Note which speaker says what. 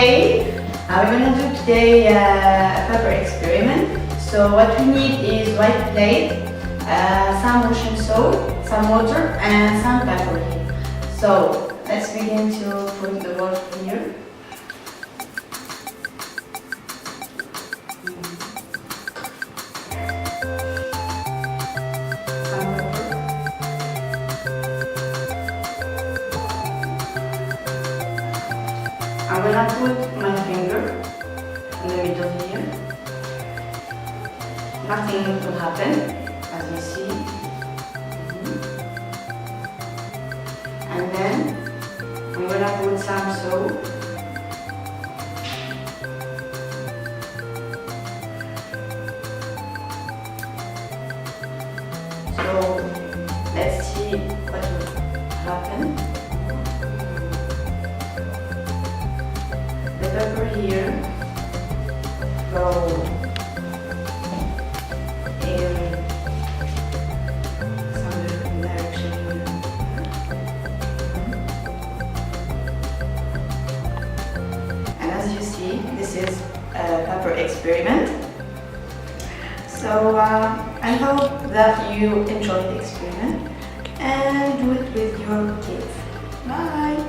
Speaker 1: Okay, we're gonna do today a paper experiment. So what we need is white plate, some motion soap, some water, and some paper here. So let's begin to put the water here. Some paper. I'm gonna put my finger in the middle here. Nothing will happen, as you see. And then I'm gonna put some soap. So let's see what will happen. The paper here go in some different direction here. And as you see, this is a paper experiment. So I hope that you enjoy the experiment and do it with your kids. Bye!